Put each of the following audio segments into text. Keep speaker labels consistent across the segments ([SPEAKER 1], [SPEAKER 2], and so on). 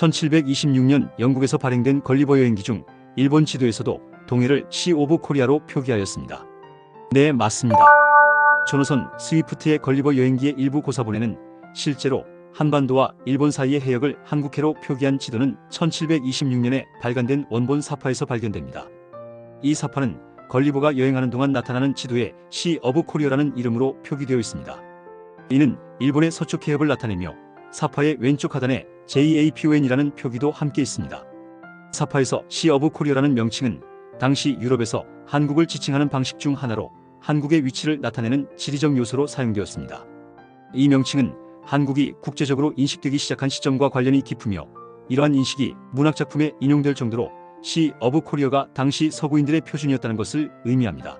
[SPEAKER 1] 1726년 영국에서 발행된 걸리버 여행기 중 일본 지도에서도 동해를 시 오브 코리아로 표기하였습니다. 네, 맞습니다. 조너선 스위프트의 걸리버 여행기의 일부 고사본에는 실제로 한반도와 일본 사이의 해역을 한국해로 표기한 지도는 1726년에 발간된 원본 사파에서 발견됩니다. 이 사파는 걸리버가 여행하는 동안 나타나는 지도에 시 오브 코리아라는 이름으로 표기되어 있습니다. 이는 일본의 서쪽 해협을 나타내며 사파의 왼쪽 하단에 JAPON이라는 표기도 함께 있습니다. 사파에서 시 오브 코리아라는 명칭은 당시 유럽에서 한국을 지칭하는 방식 중 하나로 한국의 위치를 나타내는 지리적 요소로 사용되었습니다. 이 명칭은 한국이 국제적으로 인식되기 시작한 시점과 관련이 깊으며 이러한 인식이 문학작품에 인용될 정도로 시 오브 코리아가 당시 서구인들의 표준이었다는 것을 의미합니다.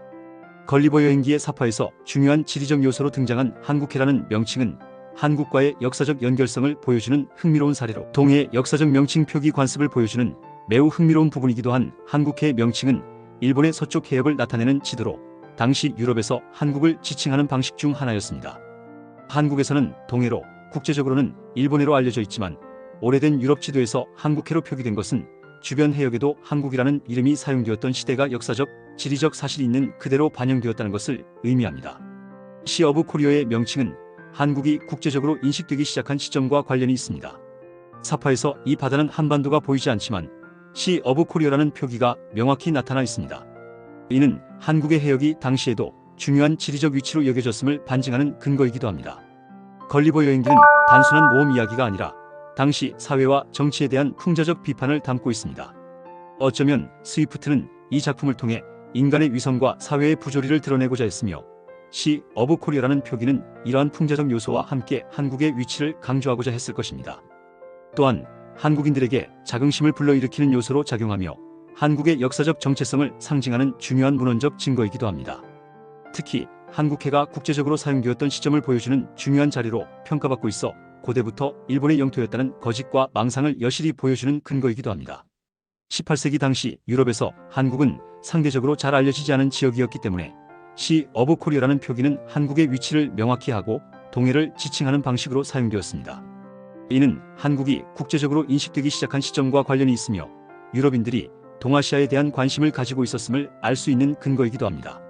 [SPEAKER 1] 걸리버 여행기의 사파에서 중요한 지리적 요소로 등장한 한국해라는 명칭은 한국과의 역사적 연결성을 보여주는 흥미로운 사례로 동해 역사적 명칭 표기 관습을 보여주는 매우 흥미로운 부분이기도 한 한국해의 명칭은 일본의 서쪽 해협을 나타내는 지도로 당시 유럽에서 한국을 지칭하는 방식 중 하나였습니다. 한국에서는 동해로, 국제적으로는 일본해로 알려져 있지만 오래된 유럽 지도에서 한국해로 표기된 것은 주변 해역에도 한국이라는 이름이 사용되었던 시대가 역사적, 지리적 사실이 있는 그대로 반영되었다는 것을 의미합니다. 시 오브 코리아의 명칭은 한국이 국제적으로 인식되기 시작한 시점과 관련이 있습니다. 사파에서 이 바다는 한반도가 보이지 않지만 시 오브 코리아라는 표기가 명확히 나타나 있습니다. 이는 한국의 해역이 당시에도 중요한 지리적 위치로 여겨졌음을 반증하는 근거이기도 합니다. 걸리버 여행기는 단순한 모험 이야기가 아니라 당시 사회와 정치에 대한 풍자적 비판을 담고 있습니다. 어쩌면 스위프트는 이 작품을 통해 인간의 위선과 사회의 부조리를 드러내고자 했으며 시 오브 코리아라는 표기는 이러한 풍자적 요소와 함께 한국의 위치를 강조하고자 했을 것입니다. 또한 한국인들에게 자긍심을 불러일으키는 요소로 작용하며 한국의 역사적 정체성을 상징하는 중요한 문헌적 증거이기도 합니다. 특히 한국해가 국제적으로 사용되었던 시점을 보여주는 중요한 자료로 평가받고 있어 고대부터 일본의 영토였다는 거짓과 망상을 여실히 보여주는 근거이기도 합니다. 18세기 당시 유럽에서 한국은 상대적으로 잘 알려지지 않은 지역이었기 때문에 시 오브 코리아라는 표기는 한국의 위치를 명확히 하고 동해를 지칭하는 방식으로 사용되었습니다. 이는 한국이 국제적으로 인식되기 시작한 시점과 관련이 있으며 유럽인들이 동아시아에 대한 관심을 가지고 있었음을 알 수 있는 근거이기도 합니다.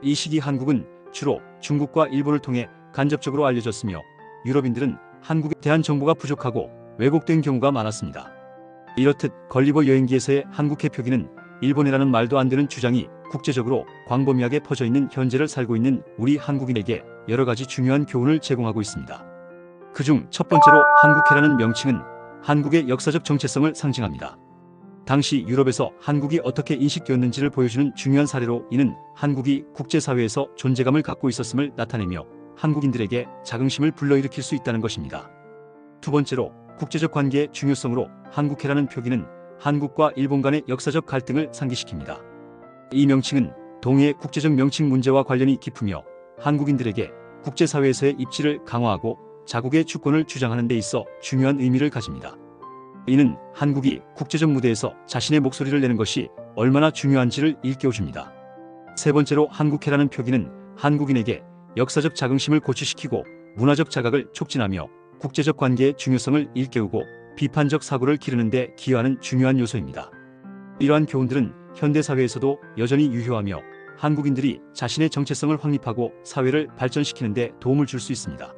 [SPEAKER 1] 이 시기 한국은 주로 중국과 일본을 통해 간접적으로 알려졌으며 유럽인들은 한국에 대한 정보가 부족하고 왜곡된 경우가 많았습니다. 이렇듯 걸리버 여행기에서의 한국해 표기는 일본해라는 말도 안 되는 주장이 국제적으로 광범위하게 퍼져 있는 현재를 살고 있는 우리 한국인에게 여러 가지 중요한 교훈을 제공하고 있습니다. 그중 첫 번째로 한국해라는 명칭은 한국의 역사적 정체성을 상징합니다. 당시 유럽에서 한국이 어떻게 인식되었는지를 보여주는 중요한 사례로 이는 한국이 국제사회에서 존재감을 갖고 있었음을 나타내며 한국인들에게 자긍심을 불러일으킬 수 있다는 것입니다. 두 번째로 국제적 관계의 중요성으로 한국해라는 표기는 한국과 일본 간의 역사적 갈등을 상기시킵니다. 이 명칭은 동해의 국제적 명칭 문제와 관련이 깊으며 한국인들에게 국제사회에서의 입지를 강화하고 자국의 주권을 주장하는 데 있어 중요한 의미를 가집니다. 이는 한국이 국제적 무대에서 자신의 목소리를 내는 것이 얼마나 중요한지를 일깨워줍니다. 세 번째로 한국해라는 표기는 한국인에게 역사적 자긍심을 고취시키고 문화적 자각을 촉진하며 국제적 관계의 중요성을 일깨우고 비판적 사고를 기르는 데 기여하는 중요한 요소입니다. 이러한 교훈들은 현대사회에서도 여전히 유효하며 한국인들이 자신의 정체성을 확립하고 사회를 발전시키는 데 도움을 줄 수 있습니다.